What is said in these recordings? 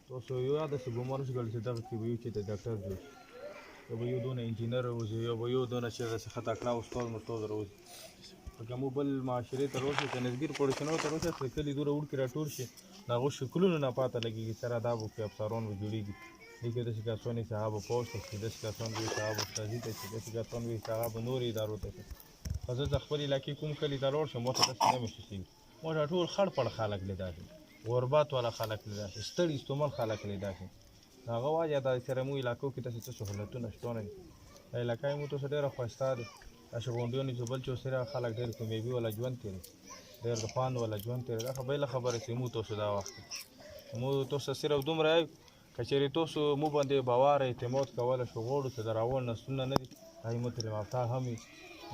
تاسو یو داسې ګمان وشي چې دغه کې به یو چې د ډاکټر جوړ شي یو به یو دونه انجینر راوځي یو به یو دونه چې داسې ښه تکړه استاد مستاد راوځي لکه مو بل معاشرې ته راوشي که نظګیر پوړشنو ته راوشي چې کلي دوره وړکي راټول شي د هغو شکلونو نه پاته لګېږي سره دا به کې افسران به جوړېږي دې کې داسې کسان چې هغه به پوسټ ته شي داسې کسان به چې هغه به استازي ته شي داسې کسان به چې هغه به نورې ادارو ته شي خو زه د خپل علاقې کوم کلي ته لاړ شم ما ته داسې نه محسوسېږي ما ته ټول خړ پړ خلک لیدا شي غربت والا خلک لیدا شي ستړي ستومن خلک لیدا شي هغه وجه دا سره مو علاقو کې داسې څه سهولتونه شته نه دي دا علاقه یې مو تاسو ډېره ښایسته ده دا شغونډیونې چې بل چې سره خلک ډېر کامیابي والا ژوند تېروي ډېر د خوند والا ژوند تېروي دا خو بله خبره چې مو تاسو دا وخت مو تاسو صرف دومره یو که چېرې تاسو مو باندې باور اعتماد کولی شو غواړو چې د راول نسلونه نه دي هغې مو تعلیم یافته هم وي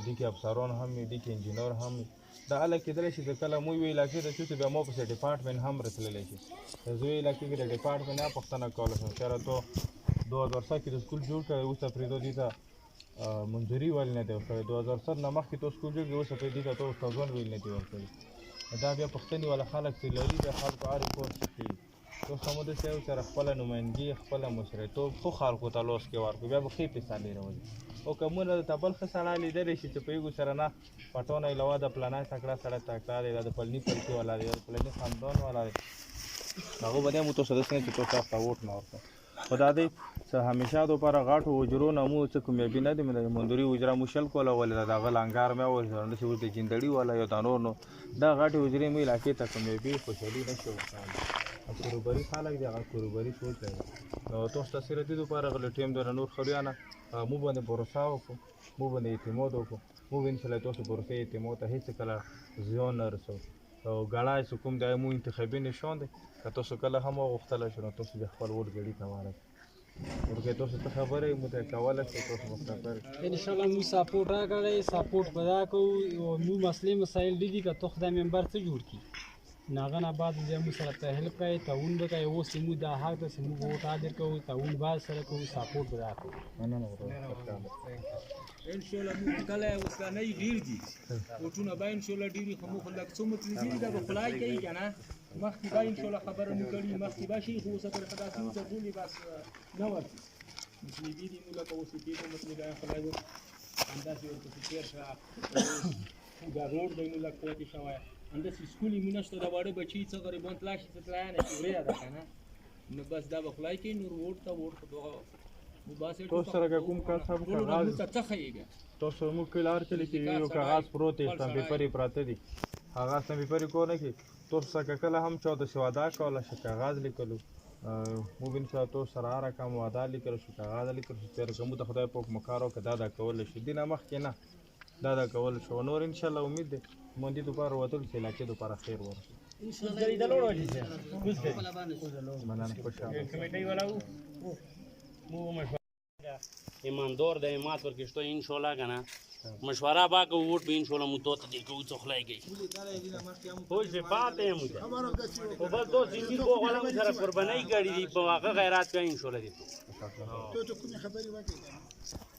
دې کې افسران هم وي دې کې انجینر هم وي دا هله کېدلی شي چې کله مو یوې علاقې ته شو چې بیا ما پسې ډپارټمنټ هم رسېدلی شي د زه یوې علاقې کې د ډپارټمنټ نه پوښتنه کولی شم چېرې تو 2007 کې د سکول جوړ کړی اوس پرېږدو دې ته منظوري ولې نه دی ورکړی 2007 نه مخکې تو سکول جوړ کړي اوس پرې دې ته تو استادان ویل نه دي ورکړي دا بیا پوښتنې والا خلک چې لري بیا خلکو هر کورس کوي تاسو هم داسې یو سره خپله نمایندګي خپله مشرتوب ښو خلکو ته لاس کې ورکړو بیا به ښې پیسې راولي او که مونږ ته بل ښه سړی لیدلی شي چې په یوه سره نه پټونه یې لوا د پلانی تکړه سړی تکړه دی دا د پلني پلکي والا دی د پلني خاندان والا دی هغو به دی مو تاسو داسې نه چې تاسو هغه ته ووټ نه ورکړو خو دا دی چې همیشه دپاره غټو حجرو نه مو څه کامیابي نه دی مندوري حجره مو شل کوله ولې د هغه لنګار مې وویل داسې اوس د جندړي والا یا د نور نو دا غټې حجرې مو علاقې ته کامیابي خوشحالي نه شي ورکولی کروبري خلک دی هغه کروبري سوچ لري نو تاسو ته صرف دې دپاره غلی ټیم دونه نور خریانه مو باندې بروسه وکړو مو باندې اعتماد وکړو مو به انشاءالله تاسو بروسې اعتماد ته هېڅ کله زیان نه رسوو او ګړی چې کوم دی مو انتخابي نشان دی که تاسو کله هم وغوښتلی شو نو تاسو بیا خپل ووټ ګړي ته ورکړئ ورکه تاسو ته خبره مو ته کولی شئ تاسو مستقر انشاءالله مو سپورټ راکړئ سپورټ به دا کوو او مو مسلې مسایل دي که تو خدای ممبر څه جوړ کړي ناغه نه بعد بیا مو سره ته هیلپ کوي تعاون به کوي اوس مو دا حق ده چې موږ ووټ حاضر کوو تعاون بعد سره کوو سپورټ به دا کوو انشاءالله موږ کله اوسنۍ ډېر دي ووټونه به انشاءالله ډېر وي خو موږ لږ څه مطلبي دا به خدای کوي که نه مخکې به انشاءالله خبره مو کړي مخکې به شي خو اوسه پرې خو داسې وو چې ټولې بس نه ورځي مطلبي دي مو لکه اوسې کېدو مطلبه خدای به همداسې ورپسې تېر شه دا روډ دی مو لږ پاتې شوی همداسې سکول یې مو نشته د واړه بچي څه غریبان تلا شي څه تلایانه چې وړیا ده که نه نو بس دا به خدای کوي نور ووټ ته ووټ خو دغه تاسو سره که کوم کس هم کاغذ څه ښیږي تاسو موږ کله هر کلي کې یو کاغذ پروت دی سټمپېپرې پراته دي هغه سټمپېپرې کو نه کې تاسو سره کله هم چا داسې وعده کوله چې کاغذ لیکلو موږ انشاءالله تاسو سره هر رقم وعده لیکلو شو کاغذ لیکلو شو چې که موږ د خدای په حکم کار وکړو دا کولی شو دې نه مخکې نه دا کولی شو نور انشاءالله امید دی موږ دې دپاره وتلو چې علاقې دپاره خیر ورسو مننه خوشحاله ایماندار د ایمات ورکشتو انشاءالله کنه مشوره با کو ووٹ به انشاءالله مو تو ته کو څخلای گئی خوش به پاته مو او بس دو زندگی کو غلام سره قربانای کړی دی په واقع غیرت کا انشاءالله دي ته کومه خبري وکړه